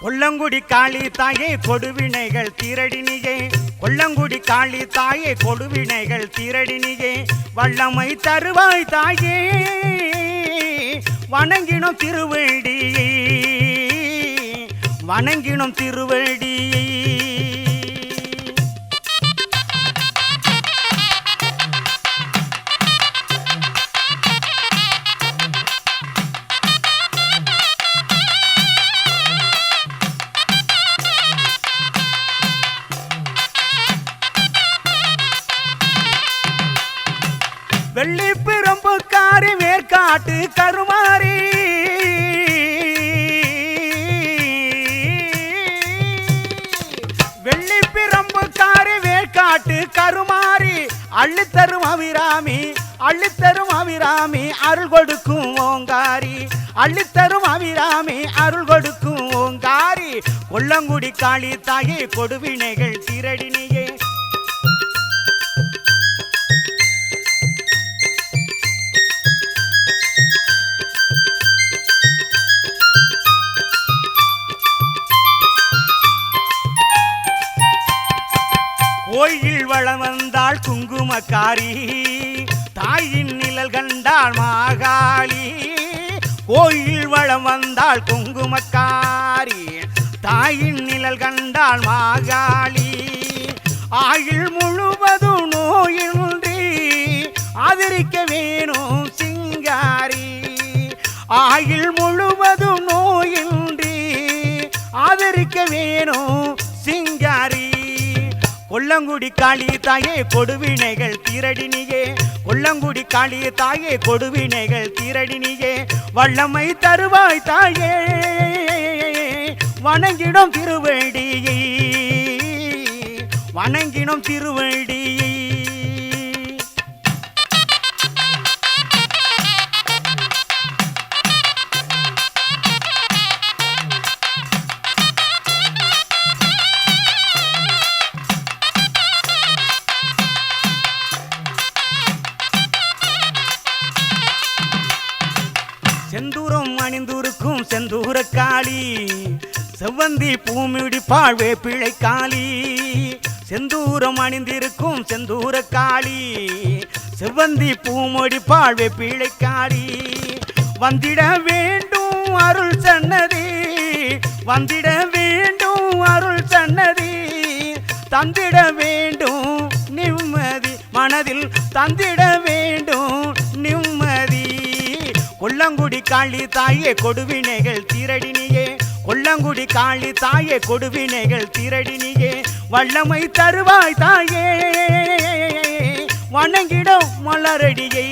கொல்லங்குடி காளி தாயே கொடுவினைகள் தீரடினியே கொல்லங்குடி காளி தாயே கொடுவினைகள் தீரடினியே வல்லமை தருவாய் தாயே வணங்கினோம் திருவடியை வணங்கினோம் திருவடியை வெள்ளி பிரம்புக்காரி மேற்காட்டு கருமாரி வெள்ளி பிரம்புக்காரி மேற்காட்டு கருமாரி அள்ளித்தரும் அபிராமி அள்ளித்தரும் அபிராமி அருள் கொடுக்கும் ஓங்காரி அள்ளித்தரும் அபிராமி அருள் கொடுக்கும் ஓங்காரி கொல்லங்குடி காளி தாயே கொடுவினைகள் தீரடினியே கோயில் வளம் வந்தாள் குங்குமக்காரி தாயின் நிழல் கண்டாள் மாகாளி கோயில் வளம் வந்தாள் குங்குமக்காரி தாயின் நிழல் கண்டாள் மாகாளி ஆயுள் முழுவதும் நோயின்றி ஆதரிக்க வேணும் சிங்காரி ஆயுள் முழுவதும் நோயின்றி ஆதரிக்க வேணும் சிங்காரி கொல்லங்குடி காளி தாயே கொடுவினைகள் தீரடினியே கொல்லங்குடி காளி தாயே கொடுவினைகள் தீரடினியே வல்லமை தருவாய் தாயே வணங்கினோம் திருவடியை வணங்கினோம் திருவடியை செந்தூரம் அணிந்துருக்கும் செந்தூர காளி செவ்வந்தி பூமிடிப்பாள் வேப்பிழை காளி செந்தூரம் அணிந்திருக்கும் செந்தூர காளி செவ்வந்தி பூமுடிப்பாள் வேப்பிழை காளி வந்திட வேண்டும் அருள் சன்னதி வந்திட வேண்டும் அருள் சன்னதி தந்திட வேண்டும் நிம்மதி மனதில் தந்திட வேண்டும் நிம்மதி கொல்லங்குடி காளி தாயே கொடுவினைகள் தீரடினியே கொல்லங்குடி காளி தாயே கொடுவினைகள் தீரடினியே வல்லமை தருவாய் தாயே வணங்கிடும் மலரடியை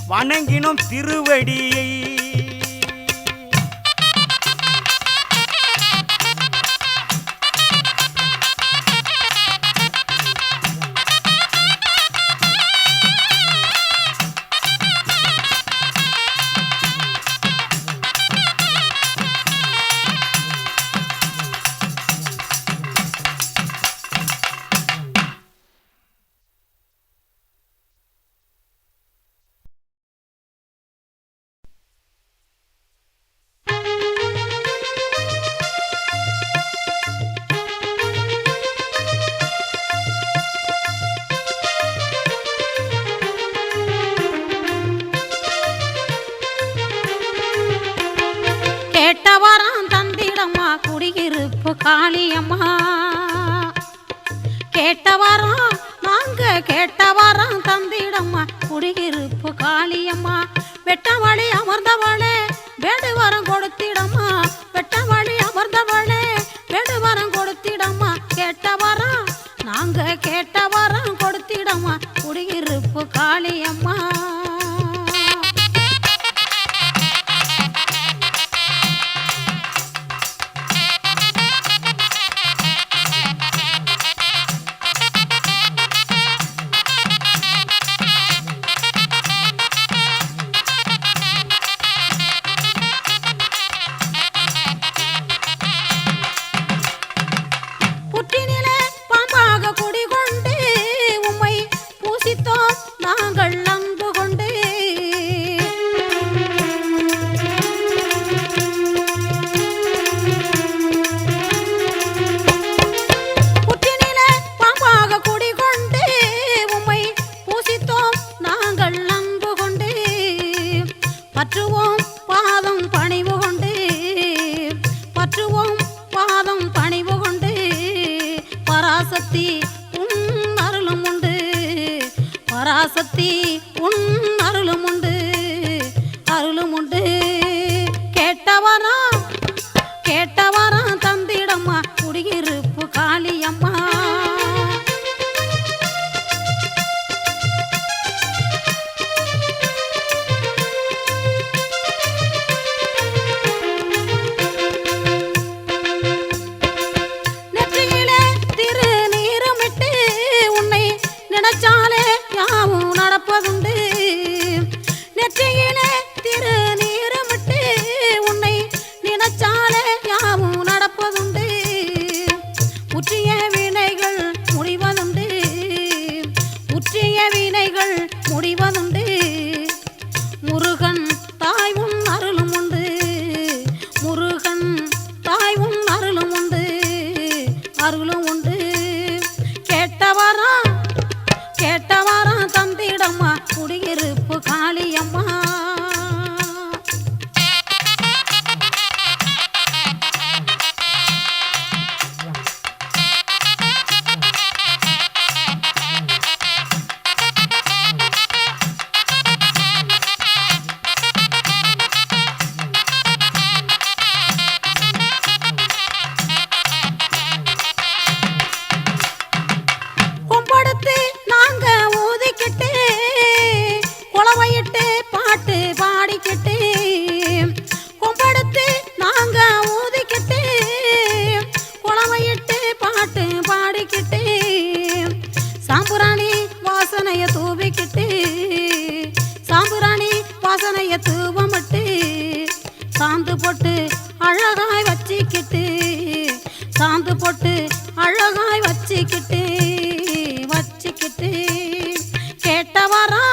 வணங்கினோம் திருவடியை குடியிருப்பு காளியம்மா கேட்டவரம் நாங்க கேட்டவரம் தந்திடம்மா குடியிருப்பு காளியம்மா வெட்டவழி அமர்ந்தவளே வேடுவரம் கொடுத்திடம்மா வெட்டவழி அமர்ந்தவளே வேடுவரம் கொடுத்திடம்மா கேட்டவரம் நாங்க கேட்டவரம் கொடுத்திடம்மா குடியிருப்பு காளியம்மா நாங்கள் நம்பு போற்றுவோம் பாதம் பணிவு கொண்டு பராசக்தி உன் அருளும் உண்டு பராசக்தி உன் அருளும் உண்டு அருளும் உண்டு கேட்டவரா தந்திடம்மா குடியிருப்பு காளியம்மா நெற்றியிலே திருநீருமிட்டு உன்னை நினைச்சாலே யாவும் நடப்பதுண்டு நெற்றியிலே திருநீருமிட்டு உன்னை நினைச்சாலே யாவும் நடப்பதுண்டு உற்றிய வினைகள் முடிவதுண்டு உற்றிய வினைகள் முடிவதுண்டு முருகன் தாய் உன் அருளும் உண்டு முருகன் தாய் உன் அருளும் உண்டு அருளும் உண்டு கேட்டவரா தந்திடம்மா குடியிருப்பு காளியம்மா கொம்படுத்து நாங்க ஊதிக்கிட்டு குளவையிட்டு பாட்டு பாடிக்கிட்டு கொம்படுத்து நாங்க ஊதிக்கிட்டு குளவையிட்டு பாட்டு பாடிக்கிட்டு சாம்புராணி வாசனைய தூவிக்கிட்டு சாம்புராணி வாசனைய தூவமிட்டு சாந்து போட்டு அழகாய் வச்சிக்கிட்டு சாந்து போட்டு அழகாய் வச்சிக்கிட்டு கேட்டவரா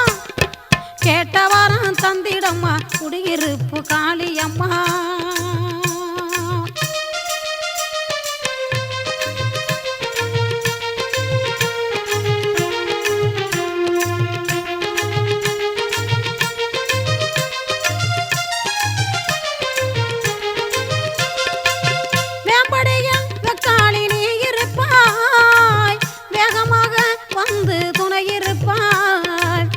தந்திடம்மா குடியிருப்பு காளியம்மா மேம்படியில் வெக்காளி நீ இருப்பாய் வேகமாக வந்து துணை இருப்பாய்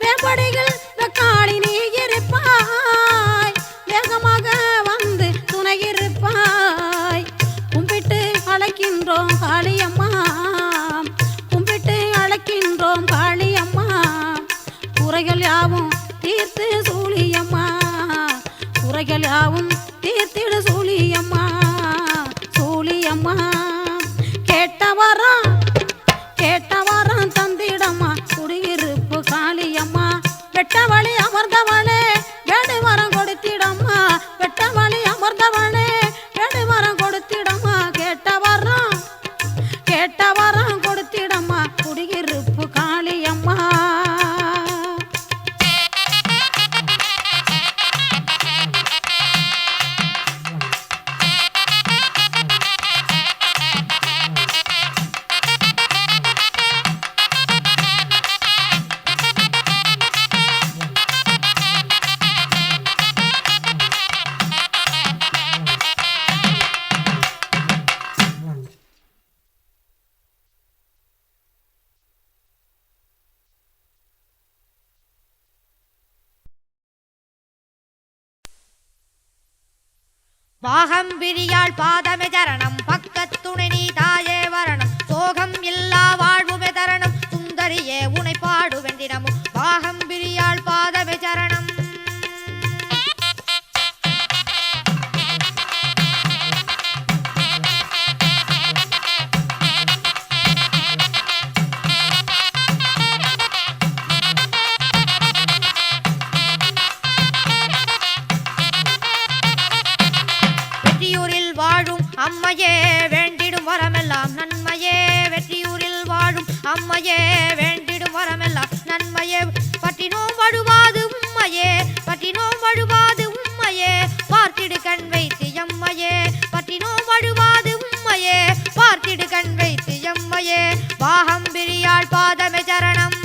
மேம்படியில் வெக்காளி நீ இருப்பாய் வேகமாக வந்து துணை இருப்பாய் கும்பிட்டு அழைக்கின்றோம் காளியம்மா கும்பிட்டு அழைக்கின்றோம் காளியம்மா குறைகள் யாவும் தீர்த்து சூழியம்மா குறைகள் யாவும் தீர்த்திடு சூழியம்மா சூழியம்மா கேட்டவரா தந்திடம்மா குடியிருப்பு காளியம்மா வெட்டவழி அமர்ந்தவளே வேடு வரம் கொடுத்திடம்மா வெட்டவழி அமர்ந்தவளே வேடு வரம் கொடுத்திடம்மா கேட்டவரா கொடுத்திடம்மா குடியிருப்பு காளியம்மா பாகம்பிரியாள் பாதமே சரணம் பக்கத்துணை நீ தாயே வரணம் சோகம் இல்லா வாழ்வுமே தரணம் சுந்தரியே உனை பாடுவேன் தினமும் பாகம்பிரியாள் பாதமே சரணம் அம்மையே வேண்டிடும் வரமெல்லாம் நன்மையே வெற்றியூரில் வாழும் அம்மையே வேண்டிடும் வரமெல்லாம் நன்மையே பட்டினோம் வழுவாது உம்மையே பட்டினோம் வழுவாது உம்மையே பார்த்திடு கண் வைத்து எம்மையே பட்டினோம் வழுவாது உம்மையே பார்த்திடு கண் வைத்து எம்மையே பாகம்பிரியாள் பாதமே சரணம்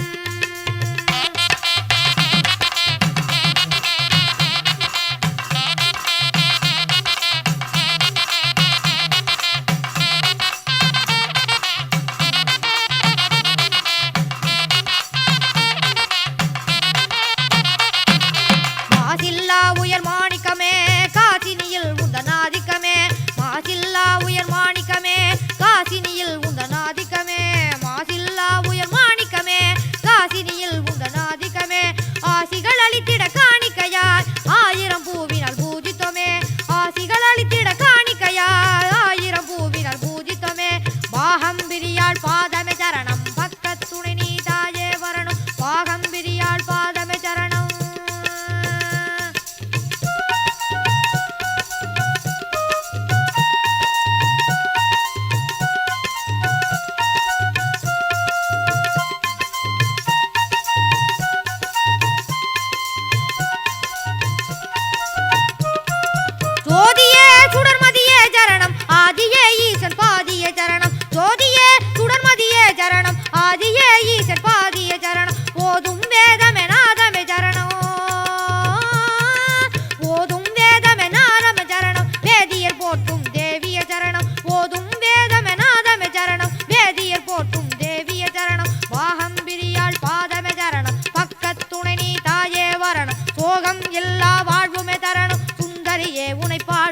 பாண்டியன் பாதிய சரணம் ஓதும் வேதமே நாதமே சரணம் ஓதும் வேதமே நாதமே சரணம் வேதியர் போற்றும் தேவிய சரணம் ஓதும் வேதமே நாதமே சரணம் வேதியர் போற்றும் தேவிய சரணம் பாகம் பிரியாள் பாதமே சரணம் பக்கத்துணை நீ தாயே வரணம் சோகம் எல்லா வாழ்வுமே தரணும் சுந்தரியே உனை பாட